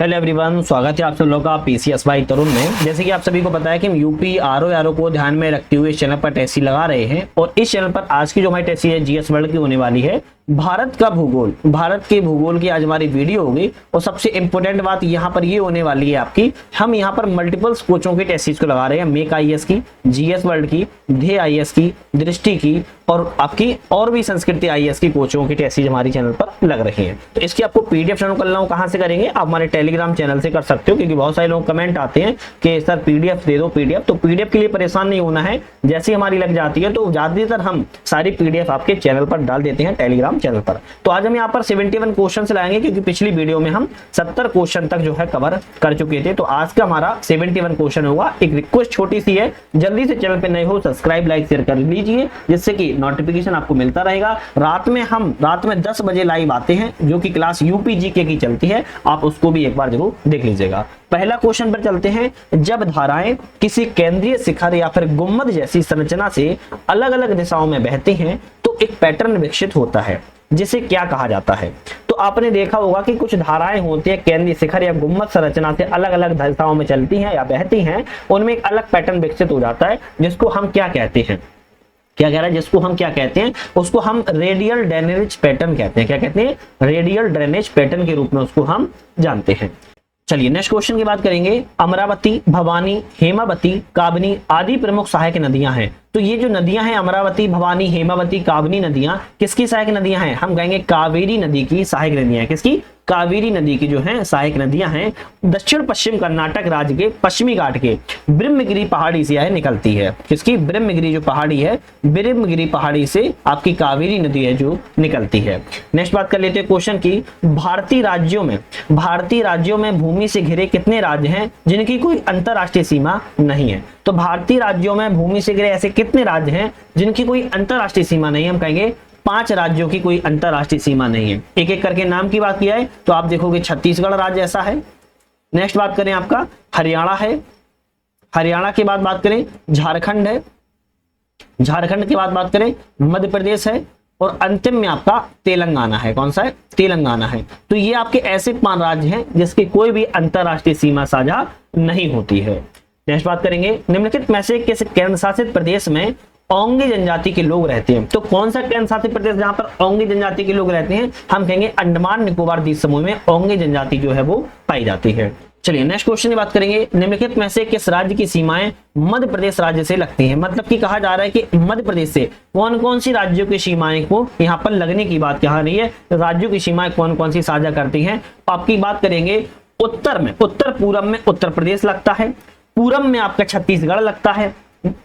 Hello everyone, स्वागत है आप सब लोगों का पीसीएस बाई तरुण में। जैसे कि आप सभी को पता है कि हम यूपी आरओ को ध्यान में रखते हुए इस चैनल पर टेस्ट लगा रहे हैं और इस चैनल पर आज की जो हमारी टेस्ट है जीएस वर्ल्ड की होने वाली है। भारत का भूगोल, भारत के भूगोल की आज हमारी वीडियो होगी और सबसे इंपॉर्टेंट बात यहाँ पर ये होने वाली है आपकी, हम यहाँ पर मल्टीपल्स कोचों के टेस्ट को लगा रहे हैं। मेक आईएएस की, जीएस वर्ल्ड की, ध्येय आईएएस की, दृष्टि की और आपकी और भी संस्कृति आईएएस की कोचों की टेस्ट हमारी चैनल पर लग रही है। तो इसकी आपको पीडीएफ डाउनलोड करना हो, कहाँ से करेंगे? आप हमारे टेलीग्राम चैनल से कर सकते हो, क्योंकि बहुत सारे लोग कमेंट आते हैं कि सर पीडीएफ दे दो पीडीएफ। तो पीडीएफ के लिए परेशान नहीं होना है, जैसे हमारी लग जाती है तो ज्यादातर हम सारी पीडीएफ आपके चैनल पर डाल देते हैं टेलीग्राम चैनल पर। तो आज हम यहाँ पर 71 क्वेश्चन लाएंगे, क्योंकि पिछली वीडियो में हम 70 क्वेश्चन तक जो है कवर कर चुके थे। तो आज का हमारा 71 क्वेश्चन होगा। एक रिक्वेस्ट छोटी सी है, जल्दी से चैनल पे नए हो सब्सक्राइब लाइक शेयर कर लीजिए, जिससे कि नोटिफिकेशन आपको मिलता रहेगा। रात में 10 बजे लाइव आते हैं, जो कि क्लास यूपीजीके की चलती है, आप उसको भी एक बार जरूर देख लीजिएगा। पहला क्वेश्चन पर चलते हैं। जब धाराएं किसी केंद्रीय शिखर या फिर गुम्बद जैसी संरचना से अलग अलग दिशाओं में बहती हैं तो एक पैटर्न विकसित होता है, जिसे क्या कहा जाता है? तो आपने देखा होगा कि कुछ धाराएं होती हैं केंद्रीय शिखर या गुम्बद संरचना से अलग अलग दिशाओं में चलती हैं या बहती हैं, उनमें एक अलग पैटर्न विकसित हो जाता है, जिसको हम क्या कहते हैं? क्या कह रहा है? जिसको हम क्या कहते हैं? उसको हम रेडियल ड्रेनेज पैटर्न कहते हैं। क्या कहते हैं? रेडियल ड्रेनेज पैटर्न के रूप में उसको हम जानते हैं। चलिए नेक्स्ट क्वेश्चन की बात करेंगे। अमरावती, भवानी, हेमावती, काबनी आदि प्रमुख सहायक नदियां हैं। तो ये जो नदियां हैं अमरावती, भवानी, हेमावती, काबनी नदियां किसकी सहायक नदियां हैं? हम कहेंगे कावेरी नदी की सहायक नदियां हैं। किसकी? कावेरी नदी की जो है सहायक नदियां हैं। दक्षिण पश्चिम कर्नाटक राज्य के पश्चिमी घाट के ब्रह्मगिरी पहाड़ी से यह निकलती है। किसकी? ब्रह्मगिरी जो पहाड़ी है, ब्रह्मगिरी पहाड़ी से आपकी कावेरी नदी है जो निकलती है। नेक्स्ट बात कर लेते हैं क्वेश्चन की। भारतीय राज्यों में भूमि से घिरे कितने राज्य हैं जिनकी कोई अंतरराष्ट्रीय सीमा नहीं है? तो भारतीय राज्यों में भूमि से घिरे ऐसे कितने राज्य हैं जिनकी कोई अंतरराष्ट्रीय सीमा नहीं है? हम कहेंगे 5 राज्यों की कोई अंतरराष्ट्रीय सीमा नहीं है। एक एक करके नाम की बात किया है तो आप देखोगे छत्तीसगढ़ राज्य ऐसा है। नेक्स्ट बात करें आपका हरियाणा है। हरियाणा के बाद बात करें झारखंड है। झारखंड के बाद बात करें मध्य प्रदेश है और अंतिम में आपका तेलंगाना है। कौन सा है? तेलंगाना है। तो ये आपके ऐसे 5 राज्य हैं जिसकी कोई भी अंतरराष्ट्रीय सीमा साझा नहीं होती है। नेक्स्ट बात करेंगे। निम्नलिखित में से किस केंद्र शासित प्रदेश में ओंगे जनजाति के लोग रहते हैं? तो कौन सा केंद्र शासित प्रदेश जहां पर ओंगे जनजाति के लोग रहते हैं? हम कहेंगे अंडमान निकोबार द्वीप समूह में ओंगे जनजाति जो है वो पाई जाती है। चलिए नेक्स्ट क्वेश्चन की बात करेंगे। निम्नलिखित में से किस राज्य की सीमाएं मध्य प्रदेश राज्य से लगती हैं? मतलब कि कहा जा रहा है कि मध्य प्रदेश से कौन कौन सी राज्यों की सीमाएं को यहाँ पर लगने की बात कहा रही है। राज्यों की सीमाएं कौन कौन सी साझा करती हैं? आपकी बात करेंगे उत्तर पूरब में उत्तर प्रदेश लगता है, पूरब में आपका छत्तीसगढ़ लगता है,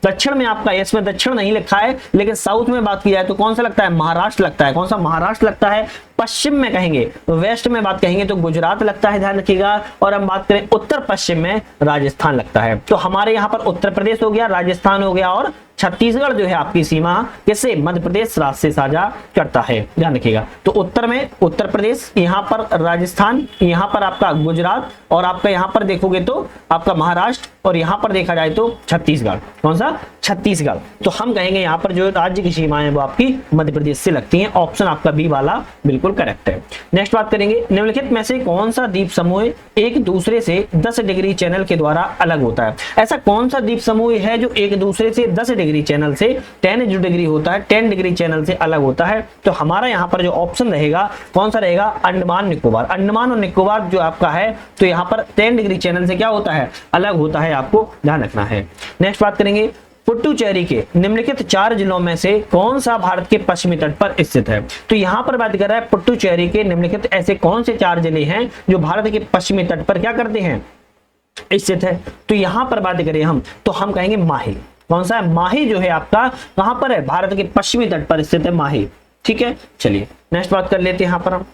दक्षिण में आपका, इसमें दक्षिण नहीं लिखा है लेकिन साउथ में बात की जाए तो कौन सा लगता है? महाराष्ट्र लगता है। कौन सा? महाराष्ट्र लगता है। पश्चिम में कहेंगे तो वेस्ट में बात कहेंगे तो गुजरात लगता है, ध्यान रखिएगा। और हम बात करें उत्तर पश्चिम में राजस्थान लगता है। तो हमारे यहाँ पर उत्तर प्रदेश हो गया, राजस्थान हो गया और छत्तीसगढ़ जो है आपकी सीमा किससे? मध्य प्रदेश राज्य से साझा करता है, ध्यान रखिएगा। तो उत्तर में उत्तर प्रदेश, यहाँ पर राजस्थान, यहाँ पर आपका गुजरात और आपका यहाँ पर देखोगे तो आपका महाराष्ट्र और यहाँ पर देखा जाए तो छत्तीसगढ़। कौन सा? छत्तीसगढ़। तो हम कहेंगे यहाँ पर जो राज्य की सीमाएं वो आपकी मध्य प्रदेश से लगती हैं। ऑप्शन आपका बी वाला बिल्कुल करेक्ट है। नेक्स्ट बात करेंगे। निम्नलिखित में से कौन सा द्वीप समूह एक दूसरे से 10 डिग्री चैनल के द्वारा अलग होता है? ऐसा कौन सा द्वीप समूह है जो एक दूसरे से 10 डिग्री चैनल से 10 जो डिग्री होता है 10 डिग्री चैनल से अलग होता है? तो हमारा यहाँ पर जो ऑप्शन रहेगा कौन सा रहेगा? अंडमान निकोबार। अंडमान और निकोबार जो आपका है तो यहाँ पर 10 डिग्री चैनल से क्या होता है? अलग होता है, आपको ध्यान रखना है। नेक्स्ट बात करेंगे। पुडुचेरी के निम्नलिखित 4 जिलों में से कौन सा भारत के पश्चिमी तट पर स्थित है? तो यहाँ पर बात कर रहा है पुडुचेरी के निम्नलिखित ऐसे कौन से 4 जिले हैं जो भारत के पश्चिमी तट पर क्या करते हैं? स्थित है। तो यहाँ पर बात करें हम तो हम कहेंगे माही। कौन सा है? माही जो है आपका कहां पर है? भारत के पश्चिमी तट पर स्थित है माही। ठीक है, चलिए नेक्स्ट बात कर लेते हैं। यहाँ पर हम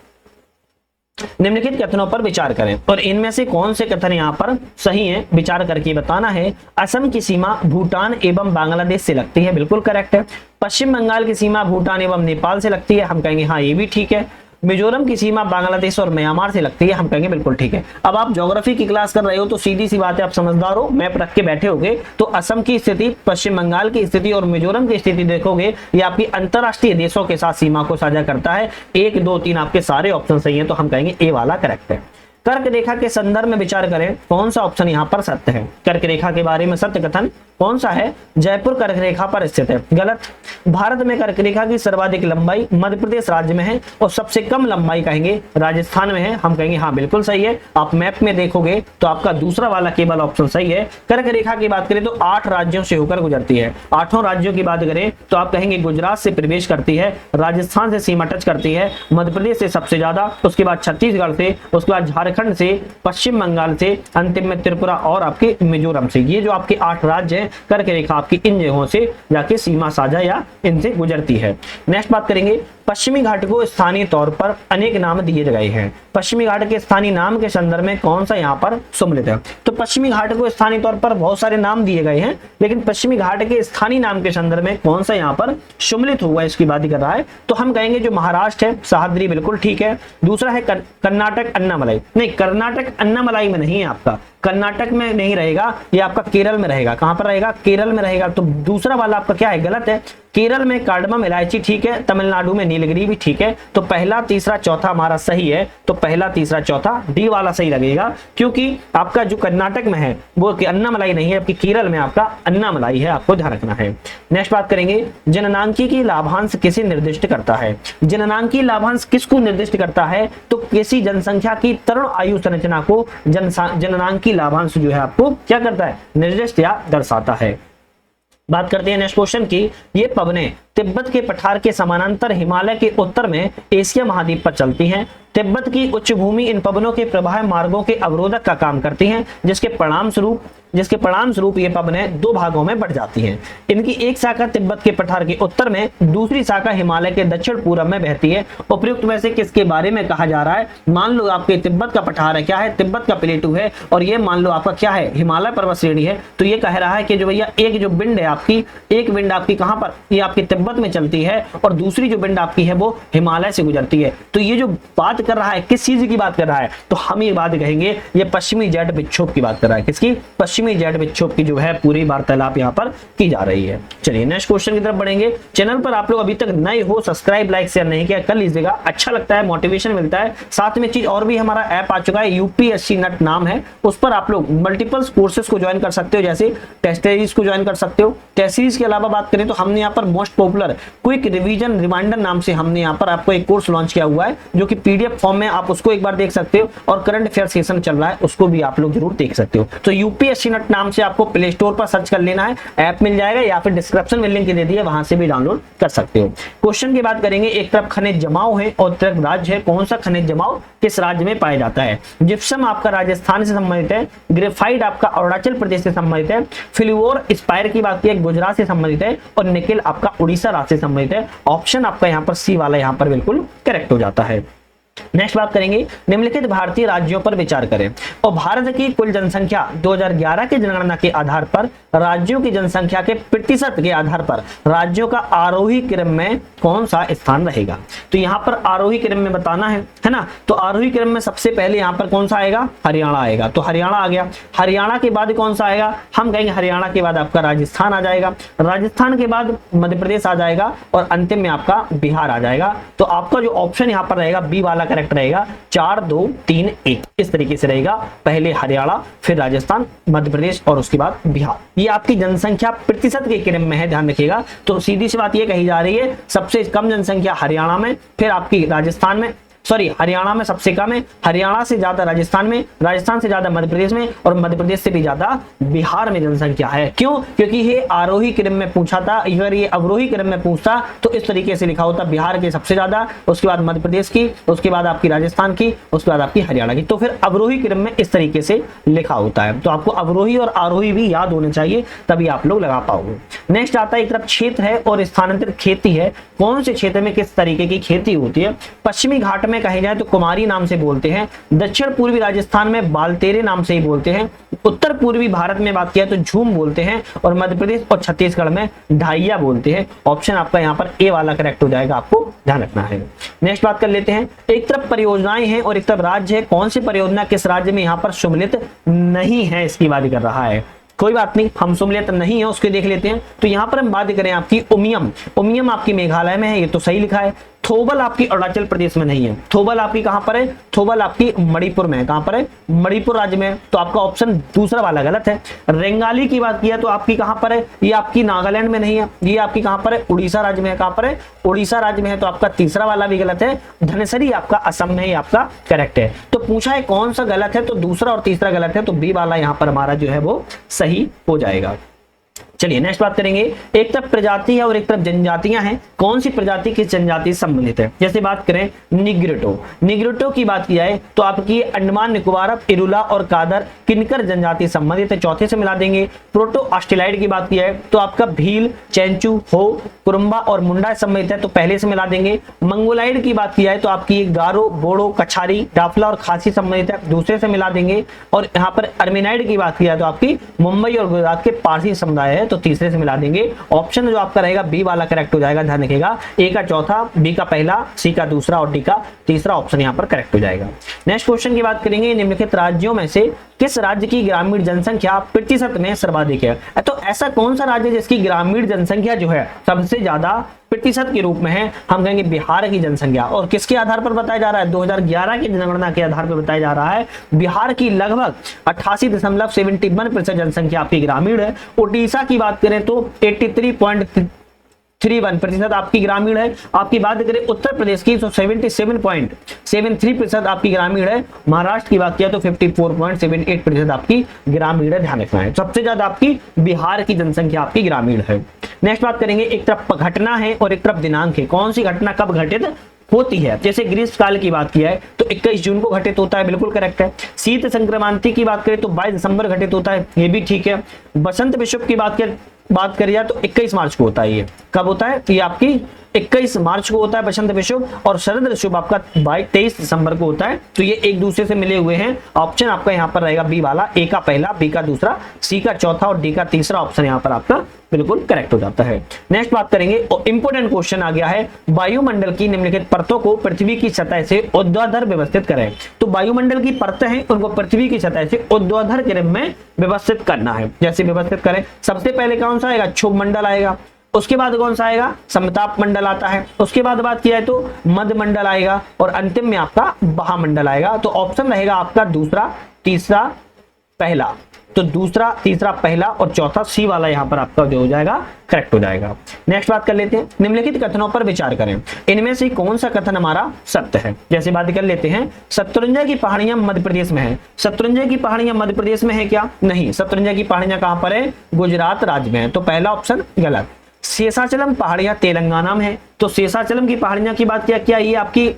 निम्नलिखित कथनों पर विचार करें और इनमें से कौन से कथन यहाँ पर सही है विचार करके बताना है। असम की सीमा भूटान एवं बांग्लादेश से लगती है, बिल्कुल करेक्ट है। पश्चिम बंगाल की सीमा भूटान एवं नेपाल से लगती है, हम कहेंगे हाँ ये भी ठीक है। मिजोरम की सीमा बांग्लादेश और म्यांमार से लगती है, हम कहेंगे बिल्कुल ठीक है। अब आप ज्योग्राफी की क्लास कर रहे हो तो सीधी सी बात है, आप समझदार हो, मैप रख के बैठे होगे तो असम की स्थिति, पश्चिम बंगाल की स्थिति और मिजोरम की स्थिति देखोगे, ये आपकी अंतरराष्ट्रीय देशों के साथ सीमा को साझा करता है। 1 2 3 आपके सारे ऑप्शन सही है, तो हम कहेंगे ए वाला करेक्ट है। कर्क रेखा के संदर्भ में विचार करें, कौन सा ऑप्शन यहाँ पर सत्य है? कर्क रेखा के बारे में सत्य कथन कौन सा है? जयपुर कर्क रेखा पर स्थित है। गलत। भारत में कर्क रेखा की सर्वाधिक लंबाई मध्य प्रदेश राज्य में है और सबसे कम लंबाई कहेंगे राजस्थान में है। हम कहेंगे हाँ बिल्कुल सही है। आप मैप में देखोगे तो आपका दूसरा वाला केवल ऑप्शन सही है। कर्क रेखा की बात करें तो 8 राज्यों से होकर गुजरती है। 8 राज्यों की बात करें तो आप कहेंगे गुजरात से प्रवेश करती है, राजस्थान से सीमा टच करती है, मध्य प्रदेश से सबसे ज्यादा, उसके बाद छत्तीसगढ़ से, उसके बाद झारखंड से, पश्चिम बंगाल से, अंतिम में त्रिपुरा और आपके मिजोरम से। ये जो आपके 8 राज्य हैं, कर्क रेखा आपकी इन जगहों से जाके सीमा साझा या इनसे गुजरती है। नेक्स्ट बात करेंगे, पश्चिमी घाट को स्थानीय तौर पर अनेक नाम दिए गए हैं। पश्चिमी घाट के स्थानीय नाम के संदर्भ में कौन सा यहाँ पर सम्मिलित है? तो पश्चिमी घाट को स्थानीय तौर पर बहुत सारे नाम दिए गए हैं, लेकिन पश्चिमी घाट के स्थानीय नाम के संदर्भ में कौन सा यहाँ पर सम्मिलित हुआ है इसकी बात कर रहा है। तो हम कहेंगे जो महाराष्ट्र है सह्याद्री, बिल्कुल ठीक है। दूसरा है कर्नाटक अन्नामलाई, नहीं कर्नाटक अन्नामलाई में नहीं है, आपका कर्नाटक में नहीं रहेगा, ये आपका केरल में रहेगा। कहां पर रहेगा? केरल में रहेगा। तो दूसरा वाला आपका क्या है? गलत है। केरल में कार्डमम इलायची ठीक है, तमिलनाडु में नीलगिरी भी ठीक है। तो पहला तीसरा चौथा हमारा सही है। तो पहला तीसरा चौथा डी वाला सही लगेगा, क्योंकि आपका जो कर्नाटक में है वो अन्नामलाई नहीं है, आपकी केरल में आपका अन्नामलाई है, आपको ध्यान रखना है। नेक्स्ट बात करेंगे, जननांकिकी लाभांश किसे निर्दिष्ट करता है? जननांकी लाभांश किसको निर्दिष्ट करता है? तो किसी जनसंख्या की तरुण आयु संरचना को जननांकी लाभांश जो है आपको क्या करता है? निर्दिष्ट या दर्शाता है। बात करते हैं नेक्स्ट क्वेश्चन की। ये पवनें तिब्बत के पठार के समानांतर हिमालय के उत्तर में एशिया महाद्वीप पर चलती हैं। तिब्बत की उच्च भूमि इन पवनों के प्रवाह मार्गों के अवरोधक का काम करती हैं, जिसके परिणाम स्वरूप ये पवनें 2 भागों में बढ़ जाती हैं। इनकी एक शाखा तिब्बत के पठार के उत्तर में, दूसरी शाखा हिमालय के दक्षिण पूर्व में बहती है। उपयुक्त में से किसके बारे में कहा जा रहा है? मान लो आपके तिब्बत का पठार है, क्या है? तिब्बत का प्लेटू है, और ये मान लो आपका क्या है? हिमालय पर्वत श्रेणी है। तो ये कह रहा है कि जो भैया एक जो विंड है आपकी, एक विंड आपकी कहां पर? ये आपकी तिब्बत में चलती है, और दूसरी जो विंड आपकी है वो हिमालय से गुजरती है। तो ये जो बात कर रहा है किस चीज की बात कर रहा है? तो हम ये बात कहेंगे ये पश्चिमी जेट विक्षोभ की बात कर रहा है। किसकी? पश्चिमी जेट विक्षोभ की जो है पूरी वार्तालाप यहाँ पर की जा रही है। चलिए नेक्स्ट क्वेश्चन की तरफ बढ़ेंगे। चैनल पर आप लोग अभी तक नए हो, सब्सक्राइब लाइक शेयर नहीं किया कर लीजिएगा, अच्छा लगता है, मोटिवेशन मिलता है। साथ में चीज और भी हमारा ऐप आ चुका है, यूपीएससी नट नाम है, उस पर आप लोग मल्टीपल कोर्सेज को ज्वाइन कर सकते हो, जैसे टेस्ट सीरीज को ज्वाइन कर सकते हो। टेस्ट सीरीज के अलावा बात करें तो हमने यहाँ पर most popular quick revision reminder नाम से हमने यहाँ पर आपको एक कोर्स लॉन्च किया हुआ है, जो कि पीडीएफ फॉर्म में आप उसको एक बार देख सकते हो, और करंट अफेयर सेशन चल रहा है उसको भी आप लोग जरूर देख सकते हो। तो यूपीएससी नट नाम से आपको प्ले स्टोर पर सर्च कर लेना है, ऐप मिल जाएगा, या फिर डिस्क्रिप्शन में लिंक दे दिया वहां से भी डाउनलोड कर सकते हो। क्वेश्चन की बात करेंगे, एक तरफ खनिज जमाव है और तरफ राज्य है, कौन सा खनिज जमाव किस राज्य में पाया जाता है? जिप्सम आपका राजस्थान से संबंधित है, ग्रेफाइट आपका अरुणाचल प्रदेश से संबंधित है, फ्लूओर स्पायर की बात की गुजरात से संबंधित है, और निकेल आपका उड़ीसा राज्य से संबंधित है। ऑप्शन आपका यहाँ पर सी वाला यहाँ पर बिल्कुल करेक्ट हो जाता है। नेक्स्ट बात करेंगे, निम्नलिखित भारतीय राज्यों पर विचार करें। और भारत की कुल जनसंख्या 2011 की जनगणना के आधार पर राज्यों की जनसंख्या के प्रतिशत के आधार पर राज्यों का आरोही क्रम में कौन सा स्थान रहेगा? तो यहाँ पर आरोही क्रम में बताना है ना। तो आरोही क्रम में सबसे पहले यहाँ पर कौन सा आएगा? हरियाणा आएगा। तो हरियाणा आ गया। हरियाणा के बाद कौन सा आएगा? हम कहेंगे हरियाणा के बाद आपका राजस्थान आ जाएगा, राजस्थान के बाद मध्य प्रदेश आ जाएगा, और अंतिम में आपका बिहार आ जाएगा। तो आपका जो ऑप्शन यहाँ पर रहेगा बी वाला करेक्ट रहेगा। 4 2 3 1 इस तरीके से रहेगा। पहले हरियाणा, फिर राजस्थान, मध्य प्रदेश और उसके बाद बिहार। ये आपकी जनसंख्या प्रतिशत के क्रम में है, ध्यान रखिएगा। तो सीधी सी बात ये कही जा रही है, सबसे कम जनसंख्या हरियाणा में, फिर आपकी राजस्थान में, हरियाणा में सबसे कम है, हरियाणा से ज्यादा राजस्थान में, राजस्थान से ज्यादा मध्य प्रदेश में, और मध्य प्रदेश से भी ज्यादा बिहार में जनसंख्या है। क्यों? क्योंकि ये आरोही क्रम में पूछा था, अगर ये अवरोही क्रम में पूछता तो इस तरीके से लिखा होता, बिहार के सबसे ज्यादा, उसके बाद मध्य प्रदेश की, उसके बाद आपकी राजस्थान की, उसके बाद आपकी हरियाणा की। तो फिर अवरोही क्रम में इस तरीके से लिखा होता है। तो आपको अवरोही और आरोही भी याद होने चाहिए, तभी आप लोग लगा पाओगे। नेक्स्ट आता है, एक तरफ क्षेत्र है और स्थानांतरित खेती है, कौन से क्षेत्र में किस तरीके की खेती होती है? पश्चिमी घाट में कहे जाए तो कुमारी नाम से बोलते हैं, दक्षिण पूर्वी राजस्थान में बालतेरे नाम से ही बोलते हैं, उत्तर पूर्वी भारत में बात किया तो झूम बोलते हैं, और मध्य प्रदेश और छत्तीसगढ़ में ढाइया बोलते हैं। ऑप्शन आपका यहाँ पर ए वाला करेक्ट हो जाएगा, आपको ध्यान रखना है। नेक्स्ट बात कर लेते हैं, एक तरफ परियोजनाएं हैं और एक तरफ राज्य है, कौन सी परियोजना किस राज्य में यहाँ पर सम्मिलित नहीं है इसकी बात कर रहा है? कोई बात नहीं, हम सम्मिलित नहीं है उसके देख लेते हैं। तो यहाँ पर हम बात करें आपकी उमियम, उमियम आपकी मेघालय में है, ये तो सही लिखा है। थोबल आपकी अरुणाचल प्रदेश में नहीं है, थोबल आपकी कहां पर है, थोबल आपकी मणिपुर में है। कहां पर है? मणिपुर राज्य में। तो आपका ऑप्शन दूसरा वाला गलत है। रेंगाली की बात किया तो आपकी कहां पर है? ये आपकी नागालैंड में नहीं है, ये आपकी कहां पर है? उड़ीसा राज्य में है। कहां पर है? उड़ीसा राज्य में है। तो आपका तीसरा वाला भी गलत है। धनसरी आपका असम में ही आपका करेक्ट है। तो पूछा है कौन सा गलत है, तो दूसरा और तीसरा गलत है, तो बी वाला यहां पर हमारा जो है वो सही हो जाएगा। चलिए नेक्स्ट बात करेंगे। एक तरफ प्रजाति है और एक तरफ जनजातियां हैं, कौन सी प्रजाति किस जनजाति से संबंधित है? जैसे बात करें निग्रोटो, निग्रोटो की बात की जाए तो आपकी अंडमान निकोबार, इरुला और कादर किनकर जनजाति संबंधित है? चौथे से मिला देंगे। प्रोटो ऑस्ट्रेलाइड की बात की जाए तो आपका भील, चैंचू, हो, कुरुम्बा और मुंडा संबंधित है, तो पहले से मिला देंगे। मंगोलाइड की बात की जाए तो आपकी गारो, बोडो, कछारी, डाफला और खासी संबंधित है, दूसरे से मिला देंगे। और यहाँ पर अर्मेनाइड की बात की जाए तो आपकी मुंबई और गुजरात के पारसी समुदाय है, तो तीसरे से मिला देंगे। ऑप्शन जो आपका रहेगा बी वाला करेक्ट हो जाएगा। ध्यान रखिएगा, ए का चौथा, बी का पहला, सी का दूसरा और डी का तीसरा ऑप्शन यहाँ पर करेक्ट हो जाएगा। नेक्स्ट क्वेश्चन की बात करेंगे। निम्नलिखित राज्यों में से किस राज्य की ग्रामीण जनसंख्या प्रतिशत में सर्वाधिक है? तो ऐसा कौन सा राज्य जिसकी ग्रामीण जनसंख्या जो है सबसे ज्यादा प्रतिशत के रूप में है? हम कहेंगे बिहार की जनसंख्या। और किसके आधार पर बताया जा रहा है? 2011 की जनगणना के आधार पर बताया जा रहा है। बिहार की लगभग 88.71% जनसंख्या आपकी ग्रामीण है। उड़ीसा की बात करें तो 83.31% आपकी ग्रामीण है। आपकी बात करें उत्तर प्रदेश की तो 77.73% आपकी ग्रामीण है। महाराष्ट्र की बात किया तो 54.78% आपकी ग्रामीण है। ध्यान रखना है, सबसे ज्यादा आपकी बिहार की जनसंख्या आपकी ग्रामीण है। नेक्स्ट बात करेंगे। एक तरफ घटना है और एक तरफ दिनांक है, कौन सी घटना कब घटित होती है? जैसे ग्रीष्म काल की बात किया है तो 21 जून को घटित होता है, बिल्कुल करेक्ट है। शीत संक्रांति की बात करें तो 22 दिसंबर घटित होता है, ये भी ठीक है। बसंत विषुव की बात करिए तो 21 मार्च को होता है। ये कब होता है? ये आपकी 21 मार्च को होता है बसंत विषुव। और शरद ऋतु आपका 23 दिसंबर को होता है। तो ये एक दूसरे से मिले हुए हैं। ऑप्शन आपका यहाँ पर रहेगा बी वाला, ए का पहला, बी का दूसरा, सी का चौथा और डी का तीसरा ऑप्शन यहाँ पर आपका बिल्कुल करेक्ट हो जाता है। नेक्स्ट बात करेंगे, इंपोर्टेंट क्वेश्चन आ गया है। वायुमंडल की निम्नलिखित परतों को पृथ्वी की सतह से ऊर्ध्वाधर व्यवस्थित करें। तो वायुमंडल की परतें हैं, उनको पृथ्वी की सतह से ऊर्ध्वाधर क्रम में व्यवस्थित करना है। जैसे व्यवस्थित करें, सबसे पहले कौन सा आएगा? क्षोभ मंडल आएगा। उसके बाद कौन सा आएगा? समताप मंडल आता है। उसके बाद बात किया है तो मध्य मंडल आएगा और अंतिम में आपका महामंडल आएगा। तो ऑप्शन रहेगा आपका दूसरा, तीसरा, पहला। तो दूसरा, तीसरा, पहला और चौथा सी वाला यहाँ पर आपका जो हो जाएगा करेक्ट हो जाएगा। नेक्स्ट बात कर लेते हैं। निम्नलिखित कथनों पर विचार करें, इनमें से कौन सा कथन हमारा सत्य है? जैसे बात कर लेते हैं, शत्रुंजय की पहाड़ियां मध्य प्रदेश में है। शत्रुंजय की पहाड़ियां मध्य प्रदेश में है क्या? नहीं, शत्रुंजय की पहाड़ियां कहां पर है? गुजरात राज्य में है। तो पहला ऑप्शन गलत। शेषाचलम पहाड़ियां तेलंगाना में है। तो शेषाचलम की पहाड़ियां की बात किया, क्या ये आपकी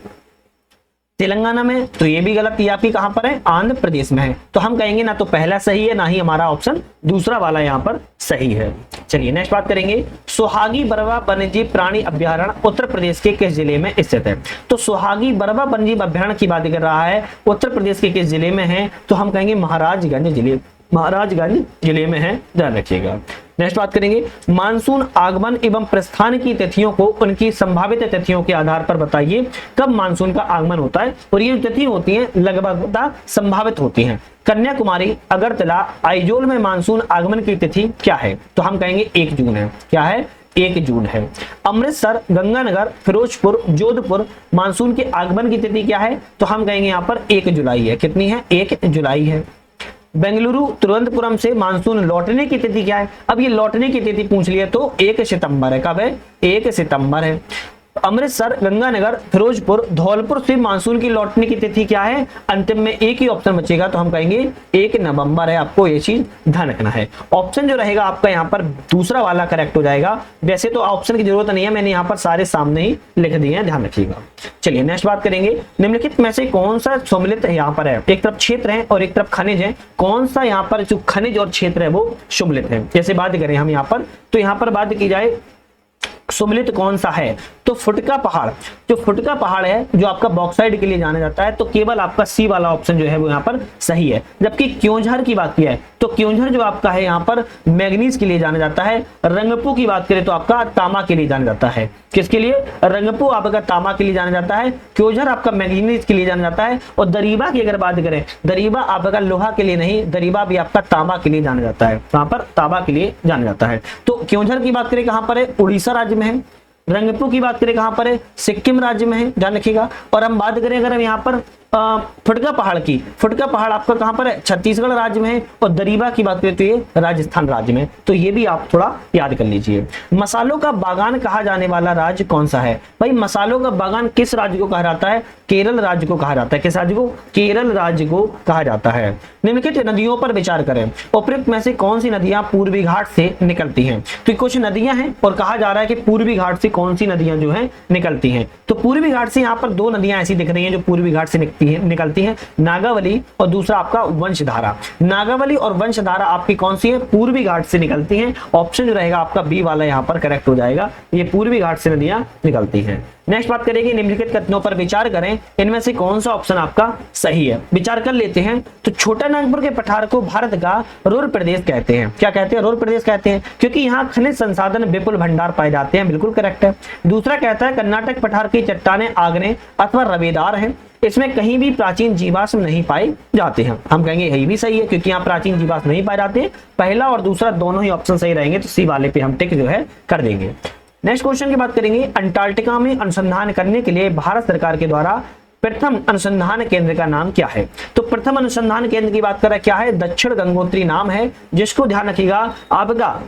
तेलंगाना में? तो ये भी गलत। ये आपकी कहां पर है? आंध्र प्रदेश में है। तो हम कहेंगे ना तो पहला सही है, ना ही हमारा ऑप्शन दूसरा वाला यहाँ पर सही है। चलिए नेक्स्ट बात करेंगे। सुहागी बरवा वन्यजीव प्राणी अभ्यारण्य उत्तर प्रदेश के किस जिले में स्थित है? तो सुहागी बरवा वन्यजीव अभ्यारण्य की बात कर रहा है, उत्तर प्रदेश के किस जिले में है? तो हम कहेंगे महाराजगंज जिले, महाराजगंज जिले में है। ध्यान रखिएगा। नेक्स्ट बात करेंगे, मानसून आगमन एवं प्रस्थान की तिथियों को उनकी संभावित तिथियों के आधार पर बताइए कब मानसून का आगमन होता है। और ये तिथि होती हैं लगभग संभावित होती हैं। कन्याकुमारी, अगरतला, आइजोल में मानसून आगमन की तिथि क्या है? तो हम कहेंगे 1 जून है। क्या है? 1 जून है। अमृतसर, गंगानगर, फिरोजपुर, जोधपुर मानसून के आगमन की तिथि क्या है? तो हम कहेंगे यहाँ पर 1 जुलाई है। कितनी है? 1 जुलाई है। बेंगलुरु, तिरुवनंतपुरम से मानसून लौटने की तिथि क्या है? अब ये लौटने की तिथि पूछ लिया तो 1 सितंबर है। कब है? 1 सितंबर है। अमृतसर, गंगानगर, फिरोजपुर, धौलपुर से मानसून की लौटने की तिथि क्या है? अंतिम में एक ही ऑप्शन बचेगा, तो हम कहेंगे 1 नवंबर है। आपको ये चीज ध्यान रखना है। ऑप्शन जो रहेगा आपका यहाँ पर दूसरा वाला करेक्ट हो जाएगा। वैसे तो ऑप्शन की जरूरत नहीं है, मैंने यहाँ पर सारे सामने ही लिख दिए हैं, ध्यान रखिएगा। चलिए नेक्स्ट बात करेंगे। निम्नलिखित में से कौन सा सम्मिलित यहाँ पर है? एक तरफ क्षेत्र है और एक तरफ खनिज है। कौन सा यहाँ पर जो खनिज और क्षेत्र है वो सम्मिलित है? जैसे बात करें हम यहाँ पर, तो यहाँ पर बात की जाए सम्मिलित कौन सा है? तो फुटका पहाड़, जो फुटका पहाड़ है जो आपका बॉक्साइड के लिए जाना जाता है, तो केवल आपका सी वाला ऑप्शन जो है वो यहाँ पर सही है। जबकि क्योंझर की बात किया है तो क्योंझर जो आपका है यहाँ पर मैग्नीज के लिए जाना जाता है। रंगपू की बात करें तो आपका तांबा के लिए जाना जाता है। किसके लिए? रंगपू आपका तांबा के लिए जाना जाता है, क्योंझर आपका मैग्नीज के लिए जाना जाता है। और दरीबा की अगर बात करें, दरीबा आपका लोहा के लिए नहीं, दरीबा भी आपका तांबा के लिए जाना जाता है। वहां पर तांबा के लिए जाना जाता है। तो क्योंझर की बात करें कहां पर है? उड़ीसा राज्य में है। रंगपू की बात करें कहां पर है, सिक्किम राज्य में है, ध्यान रखिएगा। और हम बात करें अगर हम यहाँ पर फुटका पहाड़ की, फुटका पहाड़ आपका कहां पर है, छत्तीसगढ़ राज्य में है। और दरीबा की बात करें तो ये राजस्थान राज्य में। तो ये भी आप थोड़ा याद कर लीजिए। मसालों का बागान कहा जाने वाला राज्य कौन सा है? भाई मसालों का बागान किस राज्य को कहा जाता है? केरल राज्य को कहा जाता है। किस राज्य को? केरल राज्य को कहा जाता है। निम्नलिखित नदियों पर विचार करें, उपयुक्त में से कौन सी नदियां पूर्वी घाट से निकलती हैं? तो कुछ नदियां हैं और कहा जा रहा है कि पूर्वी घाट से कौन सी नदियां जो है निकलती हैं। तो पूर्वी घाट से यहाँ पर दो नदियां ऐसी दिख रही हैं जो पूर्वी घाट से निकलती हैं, नागावली और दूसरा आपका वंशधारा। नागावली और वंशधारा आपकी कौन सी है? पूर्वी घाट से निकलती हैं। ऑप्शन जो रहेगा आपका बी वाला यहाँ पर करेक्ट हो जाएगा, ये पूर्वी घाट से नदियां निकलती हैं। नेक्स्ट बात करेंगे, निम्नलिखित कथनों पर विचार करें, इनमें से कौन सा ऑप्शन आपका सही है? विचार कर लेते हैं। तो छोटा नागपुर के पठार को भारत का रुर प्रदेश कहते हैं। क्या कहते हैं? रुर प्रदेश कहते हैं, क्योंकि यहाँ खनिज संसाधन विपुल भंडार पाए जाते हैं। बिल्कुल करेक्ट है। दूसरा कहता है कर्नाटक पठार की चट्टानें आग्नेय अथवा रवेदार हैं, इसमें कहीं भी प्राचीन जीवाश्म नहीं पाए जाते हैं। हम कहेंगे यही भी सही है, क्योंकि यहाँ प्राचीन जीवाश्म नहीं पाए जाते। पहला और दूसरा दोनों ही ऑप्शन सही रहेंगे, तो सी वाले पे हम टिक जो है कर देंगे। नेक्स्ट क्वेश्चन की बात करेंगे, अंटार्कटिका में अनुसंधान करने के लिए भारत सरकार के द्वारा प्रथम अनुसंधान केंद्र का नाम क्या है? तो प्रथम अनुसंधान केंद्र की बात करें क्या है? दक्षिण गंगोत्री नाम है, जिसको ध्यान रखिएगा आपका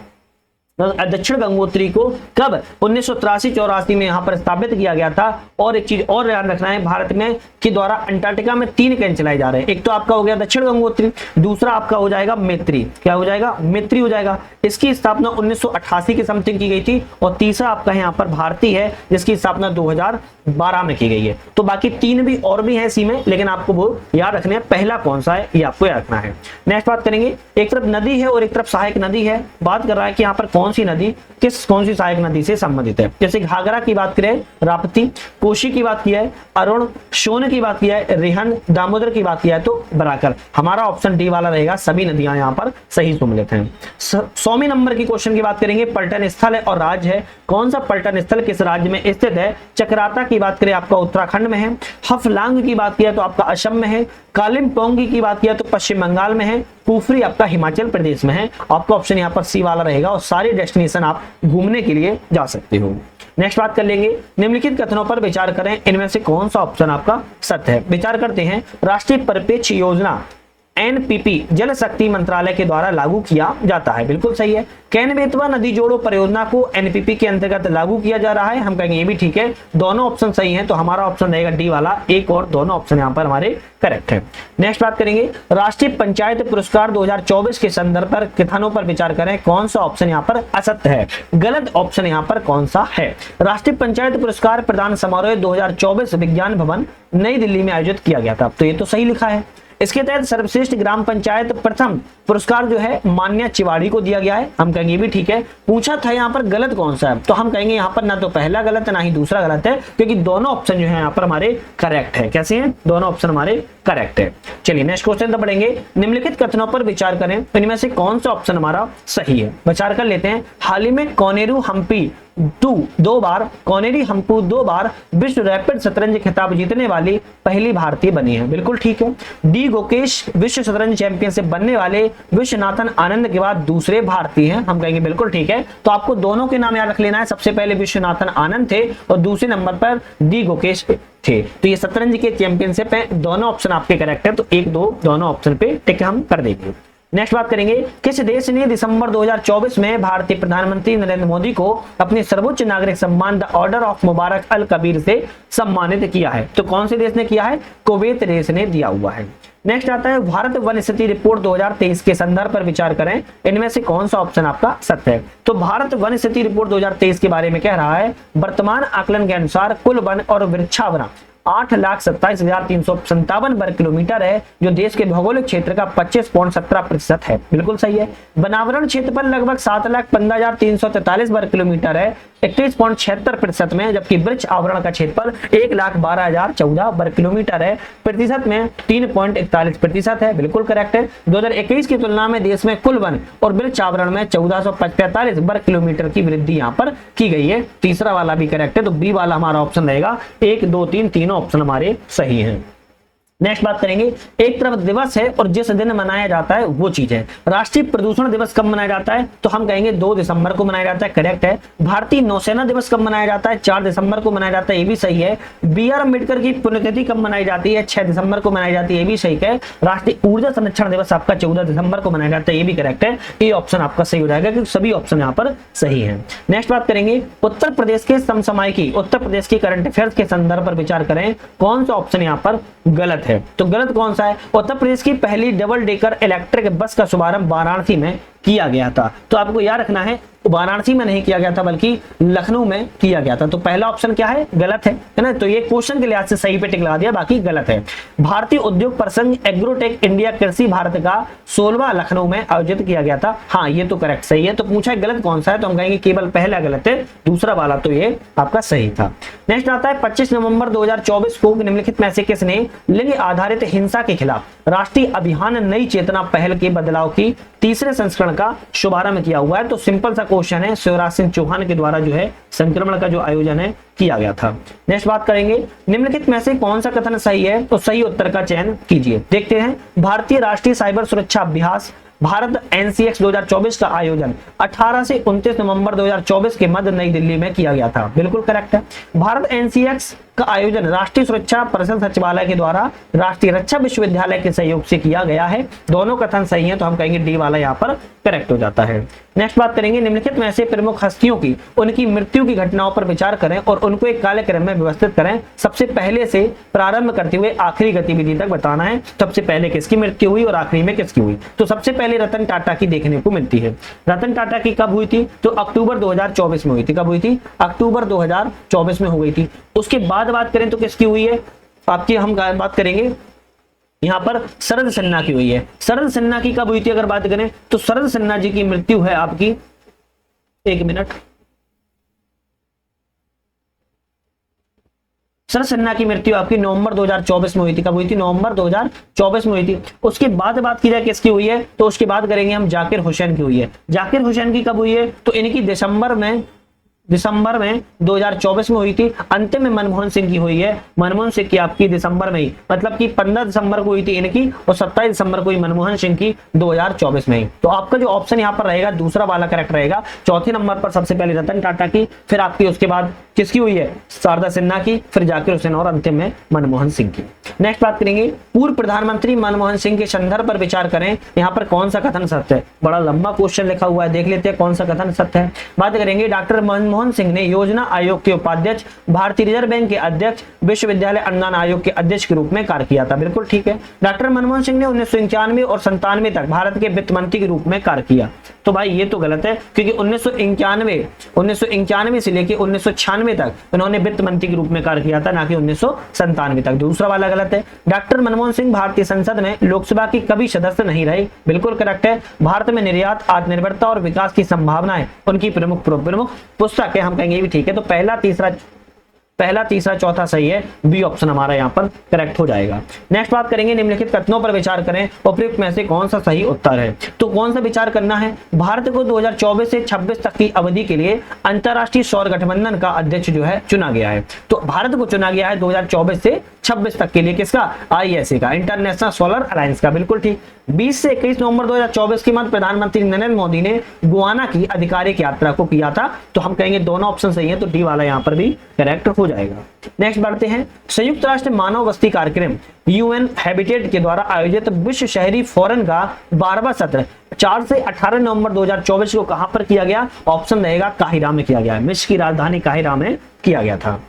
दक्षिण गंगोत्री को कब 1983-84 में यहां पर स्थापित किया गया था। और एक चीज और ध्यान रखना है, भारत में के द्वारा अंटार्कटिका में 3 केंद्र चलाए जा रहे हैं। एक तो आपका हो गया दक्षिण गंगोत्री, दूसरा आपका हो जाएगा मैत्री। क्या हो जाएगा? मैत्री हो जाएगा। इसकी स्थापना 1988 की समथिंग की गई थी। और तीसरा आपका यहाँ पर भारती है, जिसकी स्थापना 2012 में की गई है। तो बाकी 3 भी और भी है इसी में, लेकिन आपको वो याद रखना है पहला कौन सा है, ये आपको याद रखना है। नेक्स्ट बात करेंगे, एक तरफ नदी है और एक तरफ सहायक नदी है। बात कर रहा है कि यहाँ पर कौन सी नदी कौन सी सहायक नदी से संबंधित है। जैसे घाघरा की बात करें राप्ती, कोशी की बात किया है अरुण, सोन की बात किया है रिहन, दामोदर की बात किया है तो बराकर। हमारा ऑप्शन डी वाला रहेगा, सभी नदियां यहाँ पर सही सम्मिलित हैं। 100वें नंबर की क्वेश्चन की बात करेंगे, पर्यटन स्थल है और राज्य है। कौन सा पर्यटन स्थल किस राज्य में स्थित है? चक्राता की बात करें आपका उत्तराखंड में है। हफलांग की बात किया तो आपका असम में है। कालिम्पोंग की बात किया तो पश्चिम बंगाल में है। कुफरी आपका हिमाचल प्रदेश में है। आपका ऑप्शन यहाँ पर सी वाला रहेगा और सारी डेस्टिनेशन आप घूमने के लिए जा सकते हो। नेक्स्ट बात कर लेंगे, निम्नलिखित कथनों पर विचार करें, इनमें से कौन सा ऑप्शन आपका सत्य है? विचार करते हैं। राष्ट्रीय परिप्रेक्ष योजना एनपीपी जल शक्ति मंत्रालय के द्वारा लागू किया जाता है। बिल्कुल सही है। केन बेतवा नदी जोड़ो परियोजना को एनपीपी के अंतर्गत लागू किया जा रहा है। हम कहेंगे ये भी ठीक है, दोनों ऑप्शन सही हैं, तो हमारा ऑप्शन रहेगा डी वाला। एक और दोनों ऑप्शन यहाँ पर हमारे करेक्ट है। नेक्स्ट बात करेंगे, राष्ट्रीय पंचायत पुरस्कार 2024 के संदर्भ पर कथनों पर विचार करें, कौन सा ऑप्शन यहाँ पर असत्य है? गलत ऑप्शन यहाँ पर कौन सा है? राष्ट्रीय पंचायत पुरस्कार प्रदान समारोह 2024 विज्ञान भवन नई दिल्ली में आयोजित किया गया था, तो ये तो सही लिखा है। इसके तहत सर्वश्रेष्ठ ग्राम पंचायत प्रथम पुरस्कार जो है मान्या चिवाड़ी को दिया गया है। हम कहेंगे भी ठीक है। पूछा था यहाँ पर गलत कौन सा है, तो हम कहेंगे यहाँ पर ना तो पहला गलत है ना ही दूसरा गलत है, क्योंकि दोनों ऑप्शन जो है यहाँ पर हमारे करेक्ट है। कैसे हैं? दोनों ऑप्शन हमारे करेक्ट है। चलिए नेक्स्ट क्वेश्चन तो पढ़ेंगे, निम्नलिखित कथनों पर विचार करें, इनमें से कौन सा ऑप्शन हमारा सही है? विचार कर लेते हैं। हाल ही में कोनेरू हम्पी दो बार विश्व रैपिड शतरंज खिताब जीतने वाली पहली भारतीय बनी है। बिल्कुल ठीक है। डी गोकेश विश्व शतरंज चैंपियनशिप बनने वाले विश्वनाथन आनंद के बाद दूसरे भारतीय हैं। हम कहेंगे बिल्कुल ठीक है। तो आपको दोनों के नाम याद रख लेना है, सबसे पहले विश्वनाथन आनंद थे और दूसरे नंबर पर डी गोकेश थे। तो ये शतरंज के चैंपियनशिप है। दोनों ऑप्शन आपके करेक्ट है, तो 1-2 दोनों ऑप्शन पे टिक हम कर देंगे। नेक्स्ट बात करेंगे, किस देश ने दिसंबर 2024 में भारतीय प्रधानमंत्री नरेंद्र मोदी को अपने सर्वोच्च नागरिक सम्मान द ऑर्डर ऑफ मुबारक अल कबीर से सम्मानित किया है? तो कौन से देश ने किया है? कुवैत देश ने दिया हुआ है। नेक्स्ट आता है, भारत वन स्थिति रिपोर्ट 2023 के संदर्भ पर विचार करें, इनमें से कौन सा ऑप्शन आपका सत्य है? तो भारत वन स्थिति रिपोर्ट 2023 के बारे में कह रहा है, वर्तमान आकलन के अनुसार कुल वन और वृक्षावरण 8,27,357 वर्ग किलोमीटर है, जो देश के भौगोलिक क्षेत्र का 25.17% है। बिल्कुल सही है। वनावरण क्षेत्रफल लगभग 7,15,343 वर्ग किलोमीटर है, 31.76% में, जबकि वृक्ष आवरण का क्षेत्रफल 1,12,014 वर्ग किलोमीटर है, प्रतिशत में 3.41% है। बिल्कुल करेक्ट है। 2021 की तुलना में देश में कुल वन और वृक्ष आवरण में 1445 वर्ग किलोमीटर की वृद्धि यहाँ पर की गई है। तीसरा वाला भी करेक्ट है, तो बी वाला हमारा ऑप्शन रहेगा। 1, 2, 3 तीनों ऑप्शन हमारे सही हैं। नेक्स्ट बात करेंगे, एक तरफ दिवस है और जिस दिन मनाया जाता है वो चीज है। राष्ट्रीय प्रदूषण दिवस कब मनाया जाता है, तो हम कहेंगे 2 दिसंबर को मनाया जाता है, करेक्ट है। भारतीय नौसेना दिवस कब मनाया जाता है, 4 दिसंबर को मनाया जाता है, ये भी सही है। बी आर अम्बेडकर की पुण्यतिथि कब मनाई जाती है, 6 दिसंबर को मनाई जाती है, ये भी सही है। राष्ट्रीय ऊर्जा संरक्षण दिवस आपका 14 दिसंबर को मनाया जाता है, ये भी करेक्ट है। ये ऑप्शन आपका सही हो जाएगा क्योंकि सभी ऑप्शन यहाँ पर सही है। नेक्स्ट बात करेंगे, उत्तर प्रदेश के समसामयिकी, उत्तर प्रदेश की करंट अफेयर्स के संदर्भ पर विचार करें, कौन सा ऑप्शन यहाँ पर गलत है, तो गलत कौन सा है। उत्तर प्रदेश की पहली डबल डेकर इलेक्ट्रिक बस का शुभारंभ वाराणसी में किया गया था, तो आपको याद रखना है वाराणसी में नहीं किया गया था बल्कि लखनऊ में किया गया था, तो पहला ऑप्शन क्या है, गलत है ना। तो ये क्वेश्चन के लिहाज से सही पे टिक लगा दिया, बाकी गलत है। भारतीय उद्योग प्रसंग एग्रोटेक इंडिया कृषि भारत का 16वां लखनऊ में आयोजित किया गया था, हाँ ये तो करेक्ट सही है। तो पूछा है गलत कौन सा है, तो हम कहेंगे केवल पहला गलत है, दूसरा वाला तो ये आपका सही था। नेक्स्ट आता है 25 नवंबर 2024 को निम्नलिखित में से किसने लिंग आधारित हिंसा के खिलाफ राष्ट्रीय अभियान नई चेतना पहल के बदलाव की तीसरे संस्करण का शुभारंभ किया हुआ है, तो सिंपल सा क्वेश्चन है, शिवराज सिंह चौहान के द्वारा जो है संक्रमण का जो आयोजन है किया गया था। नेक्स्ट बात करेंगे, निम्नलिखित में से कौन सा कथन सही है, तो सही उत्तर का चयन कीजिए। देखते हैं, भारतीय राष्ट्रीय साइबर सुरक्षा अभ्यास भारत एनसीएक्स 2024 का आयोजन 18 से 29 नवंबर 2024 के मध्य नई दिल्ली में किया गया था, बिल्कुल करेक्ट है। भारत एनसीएक्स का आयोजन राष्ट्रीय सुरक्षा परिषद सचिवालय के द्वारा राष्ट्रीय रक्षा विश्वविद्यालय के सहयोग से किया गया है, दोनों कथन सही हैं, तो हम कहेंगे डी वाला यहाँ पर करेक्ट हो जाता है। नेक्स्ट बात करेंगे, निम्नलिखित में से प्रमुख हस्तियों की उनकी मृत्यु की घटनाओं पर विचार करें और उनको एक कार्यक्रम में व्यवस्थित करें, सबसे पहले से प्रारंभ करते हुए आखिरी गतिविधि तक बताना है, सबसे पहले किसकी मृत्यु हुई और आखिरी में किसकी हुई। तो सबसे पहले रतन टाटा की देखने को मिलती है। रतन टाटा की कब हुई थी, तो अक्टूबर 2024 में हुई थी। कब हुई थी, अक्टूबर 2024 में हो गई थी। उसके बाद बात करें तो किसकी हुई है, आपकी हम बात करेंगे यहाँ पर शरद सिन्हा की हुई है। शरद सिन्हा की कब हुई थी अगर बात करें, तो शरद सिन्हा जी की मृत्यु है आपकी, एक मिनट, शरद सिन्हा की मृत्यु आपकी नवंबर 2024 में हुई थी। कब हुई थी, नवंबर 2024 में हुई थी। उसके बाद बात की जाए किसकी हुई है, तो उसके बाद करेंगे हम जाकिर हुसैन की हुई है। जाकिर हुसैन की कब हुई है, तो इनकी दिसंबर में 2024 में हुई थी। अंतिम में मनमोहन सिंह की हुई है, मनमोहन सिंह की आपकी दिसंबर में ही, मतलब कि 15 दिसंबर को हुई थी इनकी और 27 दिसंबर को हुई मनमोहन सिंह की 2024 में ही। तो आपका जो ऑप्शन यहाँ पर रहेगा दूसरा वाला करेक्ट रहेगा। चौथे नंबर पर सबसे पहले रतन टाटा की, फिर आपकी उसके बाद किसकी हुई है, शारदा सिन्हा की, फिर जाकिर हुसैन और अंतिम में मनमोहन सिंह की। नेक्स्ट बात करेंगे, पूर्व प्रधानमंत्री मनमोहन सिंह के संदर्भ पर विचार करें, यहाँ पर कौन सा कथन सत्य है। बड़ा लंबा क्वेश्चन लिखा हुआ है, देख लेते हैं कौन सा कथन सत्य है। बात करेंगे, डॉक्टर मनमोहन सिंह ने योजना आयोग के उपाध्यक्ष, भारतीय रिजर्व बैंक के अध्यक्ष, विश्वविद्यालय अनुदान आयोग के अध्यक्ष के रूप में कार्य किया था, बिल्कुल ठीक है। डॉक्टर मनमोहन सिंह ने 1991 और 97 तक भारत के वित्त मंत्री के रूप में कार्य किया, तो भाई ये तो गलत है क्योंकि 1991 से लेकर 1996 तक उन्होंने वित्त मंत्री के रूप में कार्य किया था, ना कि 1997 तक। दूसरा वाला गलत है। डॉक्टर मनमोहन सिंह भारतीय संसद में लोकसभा की कभी सदस्य नहीं रहे, बिल्कुल करेक्ट है। भारत में निर्यात, आत्मनिर्भरता और विकास की संभावनाएं उनकी प्रमुख पुस्तक है, हम कहेंगे ये भी ठीक है। तो पहला तीसरा चौथा सही है, बी ऑप्शन हमारा यहाँ पर करेक्ट हो जाएगा। नेक्स्ट बात करेंगे, निम्नलिखित कथनों पर विचार करें, उपयुक्त में से कौन सा सही उत्तर है। तो कौन सा विचार करना है, भारत को 2024 से 26 तक की अवधि के लिए अंतरराष्ट्रीय सौर गठबंधन का अध्यक्ष जो है चुना गया है। तो भारत को चुना गया है 2024 से 26 तक के लिए, किसका, आईएसए का, इंटरनेशनल सोलर अलायंस का, बिल्कुल ठीक। 20 से 21 नवंबर 2024 के बाद प्रधानमंत्री नरेंद्र मोदी ने गुआना की आधिकारिक यात्रा को किया था, तो हम कहेंगे दोनों ऑप्शन सही है, तो डी वाला यहाँ पर भी करेक्ट हो जाएगा। नेक्स्ट बढ़ते हैं, संयुक्त राष्ट्र मानव बस्ती कार्यक्रम यूएन हैबिटेट के द्वारा आयोजित विश्व शहरी फोरम का 12वां सत्र 4 से 18 नवंबर 2024 को कहां पर किया गया, ऑप्शन रहेगा काहिरा में किया गया, मिस्र की राजधानी काहिरा में किया गया था।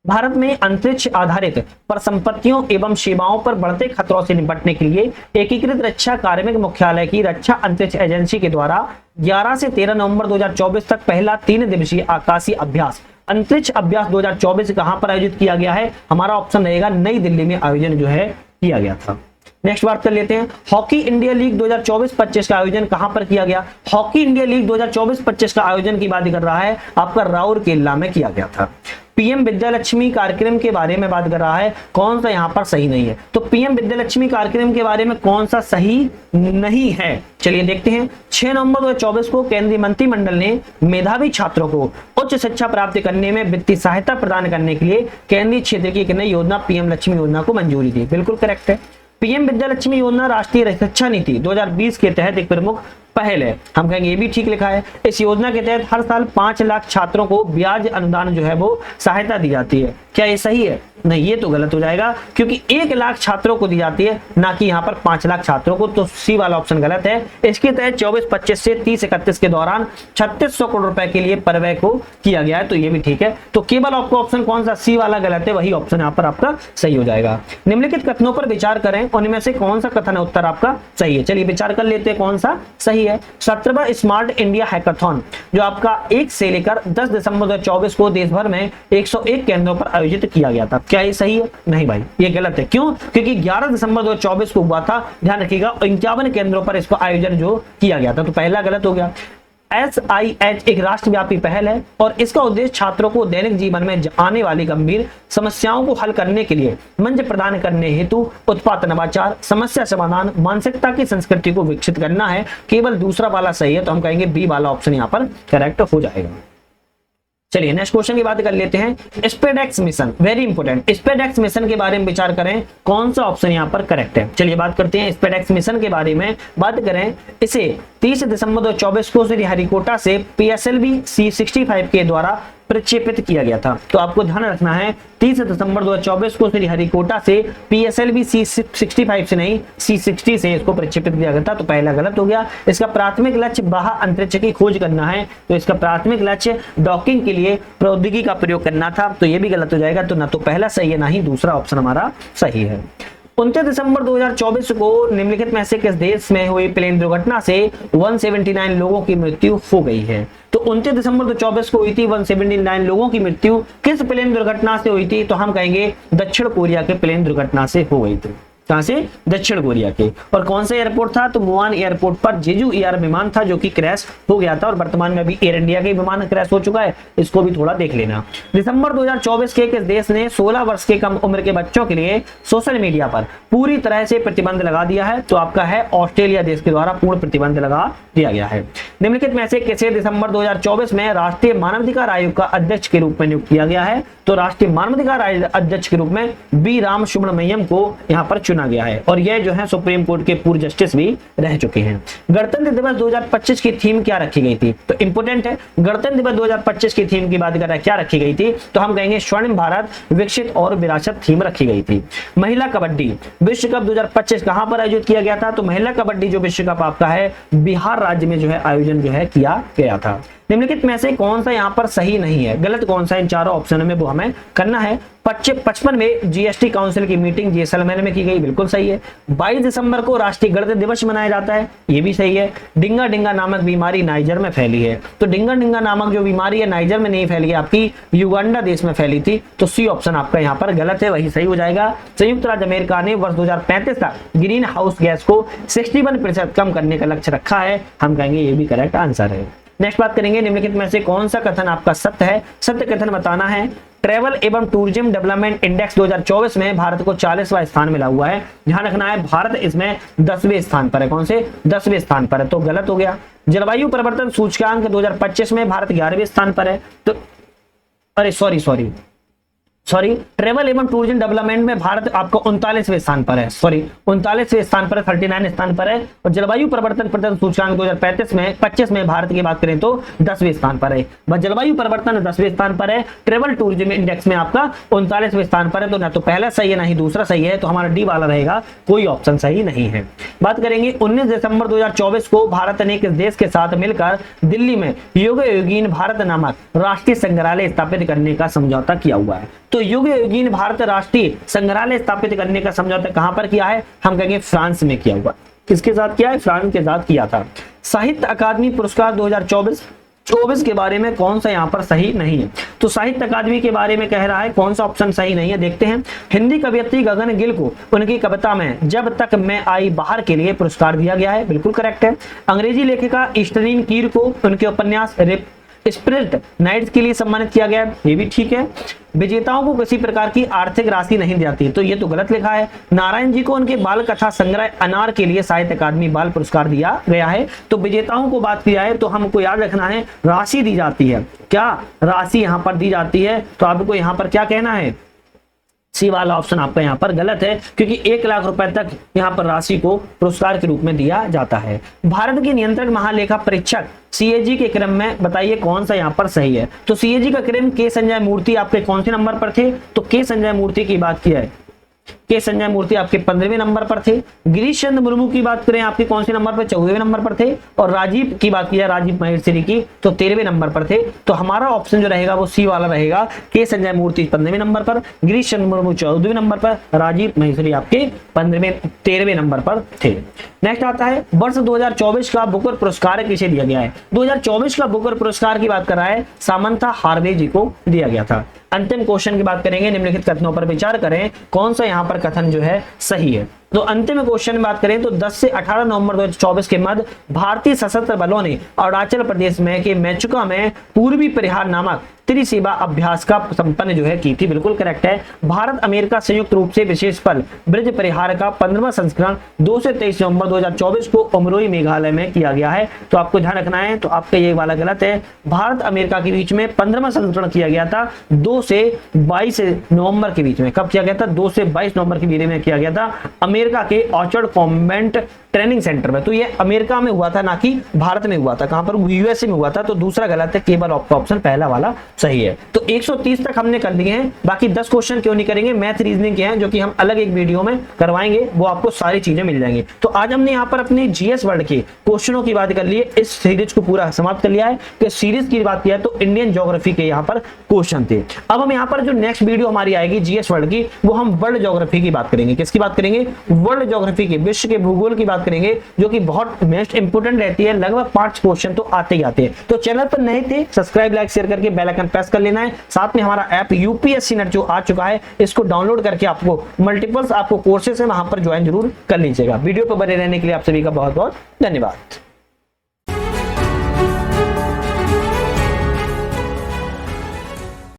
भारत में अंतरिक्ष आधारित परिसंपत्तियों एवं सेवाओं पर बढ़ते खतरों से निपटने के लिए एकीकृत रक्षा कार्मिक मुख्यालय की रक्षा अंतरिक्ष एजेंसी के द्वारा 11 से 13 नवंबर 2024 तक पहला 3 दिवसीय आकाशीय अभ्यास अंतरिक्ष अभ्यास 2024 कहां पर आयोजित किया गया है, हमारा ऑप्शन रहेगा नई दिल्ली में आयोजन जो है किया गया था। नेक्स्ट बात कर लेते हैं, हॉकी इंडिया लीग 2024-25 का आयोजन कहां पर किया गया। हॉकी इंडिया लीग 2024-25 का आयोजन की बात कर रहा है आपका राउरकेला में किया गया था। पीएम विद्यालक्ष्मी कार्यक्रम के बारे में बात कर रहा है, कौन सा यहाँ पर सही नहीं है। तो पीएम विद्यालक्ष्मी कार्यक्रम के बारे में कौन सा सही नहीं है, चलिए देखते हैं। 6 नवंबर 2024 को केंद्रीय मंत्रिमंडल ने मेधावी छात्रों को उच्च शिक्षा प्राप्त करने में वित्तीय सहायता प्रदान करने के लिए केंद्रीय क्षेत्र की एक नई योजना पीएम लक्ष्मी योजना को मंजूरी दी। बिल्कुल करेक्ट है। पीएम विद्यालक्ष्मी योजना राष्ट्रीय शिक्षा नीति 2020 के तहत एक प्रमुख पहल है, हम कहेंगे ये भी ठीक लिखा है। इस योजना के तहत हर साल 5 लाख छात्रों को ब्याज अनुदान जो है वो सहायता दी जाती है। क्या ये सही है? नहीं, ये तो गलत हो जाएगा, क्योंकि 1 लाख छात्रों को दी जाती है, ना कि यहाँ पर 5 लाख छात्रों को। तो सी वाला ऑप्शन गलत है। इसके तहत 24-25 से 30-31 के दौरान 3600 करोड़ रुपए के लिए परव्यय को किया गया है, तो ये भी ठीक है। तो केवल आपको ऑप्शन कौन सा, सी वाला गलत है, वही ऑप्शन यहाँ पर आपका सही हो जाएगा। निम्नलिखित कथनों पर विचार करें, उनमें से कौन सा कथन उत्तर आपका सही है। चलिए विचार कर लेते हैं कौन सा सही है। 17वां स्मार्ट इंडिया हैकाथॉन जो आपका 1 से लेकर 10 दिसंबर 2024 को देश भर में 101 केंद्रों पर आयोजित किया गया था। क्या ये सही है? नहीं भाई, ये गलत है। क्यों? क्योंकि 11 दिसंबर 2024 को हुआ था, ध्यान रखिएगा। 51 केंद्रों पर इसको आयोजन जो किया गया था, तो पहला गलत हो गया। SIH एक राष्ट्रव्यापी पहल है और इसका उद्देश्य छात्रों को दैनिक जीवन में आने वाली गंभीर समस्याओं को हल करने के लिए मंच प्रदान करने हेतु उत्पाद नवाचार, समस्या समाधान, मानसिकता की संस्कृति को विकसित करना है। केवल दूसरा वाला सही है, तो हम कहेंगे बी वाला ऑप्शन यहाँ पर करेक्ट हो जाएगा। चलिए नेक्स्ट क्वेश्चन की बात कर लेते हैं। SpaDeX mission, very important. SpaDeX mission के बारे में विचार करें, कौन सा ऑप्शन यहाँ पर करेक्ट है। चलिए बात करते हैं स्पेडेक्स मिशन के बारे में। बात करें, इसे 30 दिसंबर 2024 को श्रीहरिकोटा से PSLV C65 के द्वारा प्रक्षेपित किया गया था। तो आपको ध्यान रखना है, 30 दिसंबर 2024 को श्रीहरिकोटा से PSLV C65 से नहीं C60 से इसको प्रक्षेपित किया गया था, तो पहला गलत हो गया। इसका प्राथमिक लक्ष्य बाह्य अंतरिक्ष की खोज करना है, तो इसका प्राथमिक लक्ष्य डॉकिंग के लिए प्रौद्योगिकी का प्रयोग करना था, तो ये भी गलत हो जाएगा। तो ना तो पहला सही है, ना ही दूसरा ऑप्शन हमारा सही है। 29 दिसंबर 2024 को निम्नलिखित में से किस देश में हुई प्लेन दुर्घटना से 179 लोगों की मृत्यु हो गई है। तो 29 दिसंबर 2024 को हुई थी 179 लोगों की मृत्यु किस प्लेन दुर्घटना से हुई थी, तो हम कहेंगे दक्षिण कोरिया के प्लेन दुर्घटना से हो गई थी। कहां से? दक्षिण कोरिया के। और कौन सा एयरपोर्ट था? तो मुआन एयरपोर्ट पर जेजू एयर विमान था जो कि क्रैश हो गया था, और वर्तमान में अभी एयर इंडिया के विमान क्रैश हो चुका है, इसको भी थोड़ा देख लेना। दिसंबर 2024 के किस देश ने 16 वर्ष के कम उम्र के बच्चों के लिए सोशल मीडिया पर पूरी तरह से प्रतिबंध लगा दिया है? तो आपका है ऑस्ट्रेलिया देश के द्वारा पूर्ण प्रतिबंध लगा दिया गया है। निम्नलिखित में से किसे दिसंबर 2024 में राष्ट्रीय मानवाधिकार आयोग का अध्यक्ष के रूप में नियुक्त किया गया है? तो राष्ट्रीय मानवाधिकार आयोग अध्यक्ष के रूप में बी राम सुब्रमण्यम को यहाँ पर चुना गया है, और यह जो है सुप्रीम कोर्ट के पूर्व जस्टिस भी रह चुके हैं। गणतंत्र दिवस 2025 की थीम क्या रखी गई थी? तो इंपोर्टेंट है, गणतंत्र दिवस 2025 की थीम की बात कर रहे हैं, क्या रखी गई थी? तो हम कहेंगे स्वर्णिम भारत, विकसित और विरासत थीम रखी गई थी। महिला कबड्डी विश्व कप 2025 कहां पर आयोजित किया गया था? तो महिला कबड्डी जो विश्व कप आपका है बिहार राज्य में जो है आयोजन जो है किया गया था। निम्नलिखित में से कौन सा यहाँ पर सही नहीं है, गलत कौन सा, इन चारों ऑप्शनों में वो हमें करना है। 55 में जीएसटी काउंसिल की मीटिंग जैसलमेर में की गई, बिल्कुल सही है। 22 दिसंबर को राष्ट्रीय गणतंत्र दिवस मनाया जाता है, ये भी सही है। डिंगा डिंगा नामक बीमारी नाइजर में फैली है, तो डिंगा डिंगा नामक जो बीमारी है नाइजर में नहीं फैली है, आपकी युगांडा देश में फैली थी, तो सी ऑप्शन आपका यहाँ पर गलत है, वही सही हो जाएगा। संयुक्त राज्य अमेरिका ने वर्ष 2035 तक ग्रीन हाउस गैस को 61% कम करने का लक्ष्य रखा है, हम कहेंगे ये भी करेक्ट आंसर है। नेक्स्ट बात करेंगे, निम्नलिखित में से कौन सा कथन आपका सत्य है? सत्य कथन बताना है। ट्रेवल एवं टूरिज्म डेवलपमेंट इंडेक्स 2024 में भारत को 40वां स्थान मिला हुआ है। ध्यान रखना है, भारत इसमें 10वें स्थान पर है। कौन से? 10वें स्थान पर है, तो गलत हो गया। जलवायु परिवर्तन सूचकांक 2025 में भारत 11वें स्थान पर है, तो अरे सॉरी ट्रेवल एवं टूरिज्म डेवलपमेंट में भारत आपको 39वें स्थान पर है, 39वें स्थान पर है, 39 स्थान पर है। और जलवायु परिवर्तन प्रदर्शन सूचकांक 2025 में भारत की बात करें तो 10वें स्थान पर है। बस जलवायु परिवर्तन 10वें स्थान पर है, ट्रेवल टूरिज्म इंडेक्स में आपका 39वें स्थान पर है, तो ना तो पहला सही है ना ही दूसरा सही है, तो हमारा डी वाला रहेगा, कोई ऑप्शन सही नहीं है। बात करेंगे 19 दिसंबर 2024 को भारत ने किस देश के साथ मिलकर दिल्ली में युग योगीन भारत नामक राष्ट्रीय संग्रहालय स्थापित करने का समझौता किया हुआ है? तो युग योगीन भारत राष्ट्रीय संग्रहालय स्थापित करने का समझौता कहां पर किया है? हम कहेंगे फ्रांस में किया हुआ। किसके साथ किया है? फ्रांस के साथ किया था। साहित्य अकादमी पुरस्कार 2024 के बारे में कौन सा यहाँ पर सही नहीं है? तो साहित्य अकादमी के बारे में कह रहा है, कौन सा ऑप्शन सही नहीं है, देखते हैं। हिंदी कवयित्री गगन गिल को उनकी कविता में जब तक मैं आई बाहर के लिए पुरस्कार दिया गया है, बिल्कुल करेक्ट है। अंग्रेजी लेखिका ईस्टर्न कीर को उनके उपन्यास स्पिरिट नाइट्स के लिए सम्मानित किया गया है, ये भी ठीक है। विजेताओं को किसी प्रकार की आर्थिक राशि नहीं दी जाती, तो ये तो गलत लिखा है। नारायण जी को उनके बाल कथा संग्रह अनार के लिए साहित्य अकादमी बाल पुरस्कार दिया गया है। तो विजेताओं को बात की जाए तो हमको याद रखना है राशि दी जाती है, क्या राशि यहाँ पर दी जाती है, तो आपको यहाँ पर क्या कहना है, सी वाला ऑप्शन आपका यहाँ पर गलत है, क्योंकि 1 लाख रुपए तक यहाँ पर राशि को पुरस्कार के रूप में दिया जाता है। भारत के नियंत्रक महालेखा परीक्षक सीएजी के क्रम में बताइए कौन सा यहाँ पर सही है। तो सीएजी का क्रम के संजय मूर्ति आपके कौन से नंबर पर थे, तो के संजय मूर्ति की बात की है, के संजय मूर्ति आपके 15वें नंबर पर थे। गिरीश चंद्र मुर्मू की बात करें आपके कौन से नंबर पर, 14वें नंबर पर थे। और राजीव की बात की जाए, राजीव महेश्वरी की, तो 13वें नंबर पर थे। तो हमारा ऑप्शन जो रहेगा वो सी वाला रहेगा, के संजय मूर्ति 15वें नंबर पर, गिरीश चंद्र मुर्मू 14वें नंबर पर, राजीव महेश्वरी आपके 13वें नंबर पर थे। नेक्स्ट आता है वर्ष 2024 का बुकर पुरस्कार किसे दिया गया है। 2024 का बुकर पुरस्कार की बात कर रहा है सामंथा हार्वे जी को दिया गया था। अंतिम क्वेश्चन की बात करेंगे, निम्नलिखित कथनों पर विचार करें कौन सा यहाँ पर कथन जो है सही है। तो अंतिम क्वेश्चन में बात करें तो 10 से 18 नवंबर 2024 के मध्य भारतीय सशस्त्र बलों ने अरुणाचल प्रदेश में के मेचुका में पूर्वी परिहार नामक त्रिसेवा अभ्यास का संपन्न जो है की थी। बिल्कुल करेक्ट है। भारत अमेरिका संयुक्त रूप से विशेष पल ब्रिज परिहार का 15वां संस्करण 2 से 23 नवंबर 2024 को उमरोई मेघालय में किया गया है। तो आपको ध्यान रखना है, तो आपका ये वाला गलत है। भारत अमेरिका के बीच में 15वां संस्करण किया गया था 2 से 22 नवंबर के बीच में। कब किया गया था, 2 से 22 नवंबर के बीच में किया गया था अमेरिका के ऑर्चर्ड कॉन्वेंट ट्रेनिंग सेंटर में। तो ये अमेरिका में हुआ था, ना कि भारत में हुआ था। कहां पर, यूएसए में हुआ था। तो दूसरा गलत है, केवल आपका ऑप्शन पहला वाला सही है। तो 130 तक हमने कर दिए हैं, बाकी 10 क्वेश्चन क्यों नहीं करेंगे, मैथ रीजनिंग के हैं, जो कि हम अलग एक वीडियो में करवाएंगे, वो आपको सारी चीजें मिल जाएंगी। तो आज हमने यहाँ पर अपने जीएस वर्ल्ड के क्वेश्चनों की बात कर ली है, इस सीरीज को पूरा समाप्त कर लिया है। कि सीरीज की बात किया तो इंडियन ज्योग्राफी के यहाँ पर क्वेश्चन थे। अब हम यहाँ पर जो नेक्स्ट वीडियो हमारी आएगी जीएस वर्ल्ड की, वो हम वर्ल्ड ज्योग्राफी की बात करेंगे। किसकी बात करेंगे, वर्ल्ड ज्योग्राफी की, विश्व के भूगोल की बात करेंगे, जो कि बहुत मोस्ट इंपोर्टेंट रहती है। लगभग 5 क्वेश्चन तो आते ही आते हैं। तो चैनल पर नए थे, सब्सक्राइब लाइक शेयर करके बेल आइकन प्रेस कर लेना है। साथ में हमारा ऐप यूपीएससी नेट जो आ चुका है, इसको डाउनलोड करके आपको मल्टीपल्स आपको कोर्सेस है वहां पर ज्वाइन जरूर कर लीजिएगा। वीडियो पर बने रहने के लिए आप सभी का बहुत बहुत धन्यवाद।